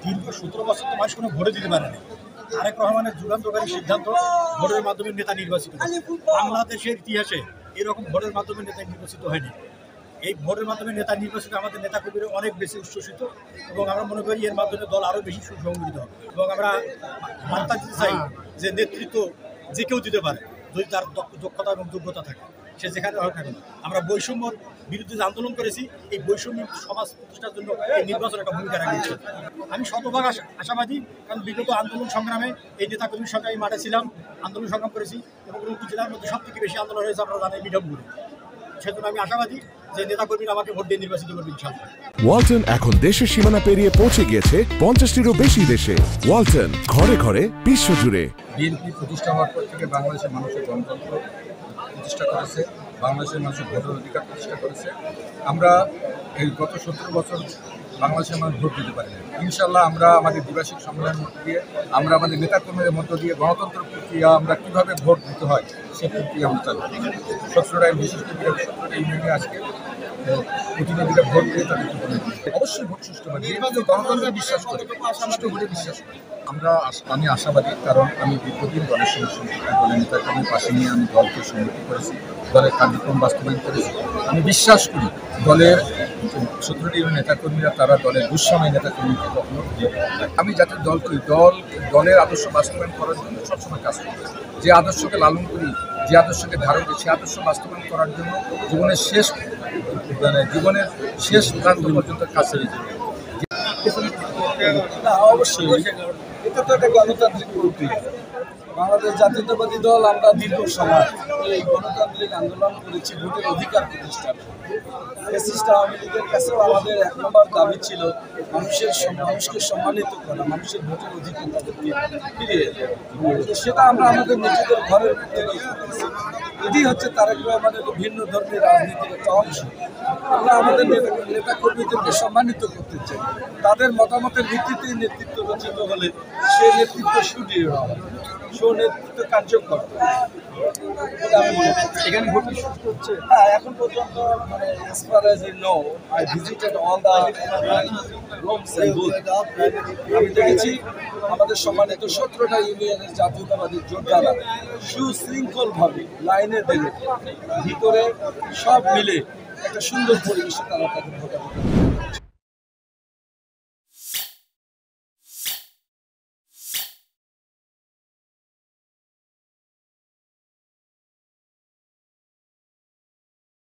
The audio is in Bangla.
দীর্ঘ 17 বছর তো মানুষ কোনো ভোটে দিতে পারেনি। তারেক রহমানের যুগান্তকারী সিদ্ধান্ত ভোটের মাধ্যমে নেতা নির্বাচিত। বাংলাদেশের ইতিহাসে এরকম ভোটের মাধ্যমে নেতা নির্বাচিত হয়নি। এই ভোটের মাধ্যমে নেতা নির্বাচিত আমাদের নেতা কর্মীরা অনেক বেশি উচ্ছ্বসিত এবং আমরা মনে করি এর মাধ্যমে দল আরও বেশি সুসংগঠিত হবে এবং আমরা বার্তা দিতে চাই যে নেতৃত্ব যে কেউ দিতে পারে যদি তার দক্ষতা এবং যোগ্যতা থাকে, সে যেখানে হোক না কেন। আমরা বৈষম্যর বিরুদ্ধে যে আন্দোলন করেছি, এই বৈষম্য সমাজ প্রতিষ্ঠার জন্য এই নির্বাচন একটা ভূমিকা রাখছে। আমি শতভাগ আশাবাদী, কারণ বিগত আন্দোলন সংগ্রামে এই নেতাকর্মীর সঙ্গে আমি মাঠে ছিলাম, আন্দোলন সংগ্রাম করেছি এবং রংপুর জেলার মধ্যে সবথেকে বেশি আন্দোলন হয়েছে আপনারা জানেন মিঠাপুরে। সেজন্য আমি আশাবাদী যে নেতাকর্মীরা আমাকে ভোট দিয়ে নির্বাচিত করবে ইনশাআল্লাহ। ওয়ালটন এখন দেশের সীমানা পেরিয়ে পৌঁছে গিয়েছে 50টিরও বেশি দেশে। ওয়ালটন, ঘরে ঘরে বিশ্বজুড়ে। বিএনপি প্রতিষ্ঠা হওয়ার পর থেকে বাংলাদেশের মানুষের গণতন্ত্র প্রতিষ্ঠা করেছে, বাংলাদেশের মানুষের ভোটের অধিকার প্রতিষ্ঠা করেছে। আমরা এই গত 17 বছর বাংলাদেশের মানুষ ভোট দিতে পারি না। ইনশাল্লাহ আমরা আমাদের দ্বিবার্ষিক সম্মেলনের মধ্য দিয়ে, আমরা আমাদের নেতাকর্মীদের মধ্য দিয়ে গণতন্ত্র প্রক্রিয়া আমরা কীভাবে ভোট দিতে হয় সেই প্রক্রিয়া আমরা চালু করি। 17টা বিশেষ করে 17টা ইউনিয়নে আজকে প্রতিনিধিরা ভোট দিয়ে তাদের অবশ্যই ভোট সুষ্ঠুভাবে গণতন্ত্রে বিশ্বাস করি, সুষ্ঠু ভোটে বিশ্বাস করি। আমি আশাবাদী, কারণ আমি দীর্ঘদিন দলের সঙ্গে সম্পৃক্ত, দলের নেতাকর্মীর পাশে নিয়ে আমি দলকে সংগঠিত করেছি, দলের কার্যক্রম বাস্তবায়ন করেছি। আমি বিশ্বাস করি দলের 17টি নেতাকর্মীরা তারা দলের দুঃসময় নেতাকর্মীকে কখনো আমি যাতে দল করি, দলের আদর্শ বাস্তবায়ন করার জন্য সবসময় কাজ করি। যে আদর্শকে লালন করি, যে আদর্শকে ধারণ করি, সে আদর্শ বাস্তবায়ন করার জন্য জীবনের শেষ প্রান্ত পর্যন্ত কাজ চালিয়ে যাবে। অবশ্যই এটা তো একটা গণতান্ত্রিক প্রক্রিয়া। বাংলাদেশ জাতীয়তাবাদী দল আমরা দীর্ঘ সময় এই গণতান্ত্রিক আন্দোলন করেছি ভোটের অধিকার প্রতিষ্ঠা। ফ্যাসিস্ট আওয়ামী লীগের কাছেও আমাদের 1 নম্বর দাবি ছিল মানুষকে সম্মানিত করা, মানুষের ভোটের অধিকার তাদেরকে ফিরিয়ে দেওয়া। সেটা আমরা আমাদের নিজেদের ঘরের মধ্যে এটি হচ্ছে তারেক রহমানের ভিন্ন ধর্মের রাজনীতির একটা অংশ। আমরা আমাদের নেতাকর্মীদেরকে সম্মানিত করতে চাই। তাদের মতামতের ভিত্তিতেই নেতৃত্ব রচিত হলে সে নেতৃত্ব সুদৃঢ় হবে, নেতৃত্ব কার্যকর। এখানে ভোট শুরু হচ্ছে। হ্যাঁ, এখন পর্যন্ত মানে as far as I know, I visited all the rooms and booths. আমি দেখেছি আমাদের সম্মানিত 17টা ইউনিয়নের জাতীয়তাবাদী যোদ্ধারা সুশৃঙ্খলভাবে লাইনে দেবে ভিতরে সব মিলে একটা সুন্দর পরিবেশে তারা তাদের ভোটাধিকার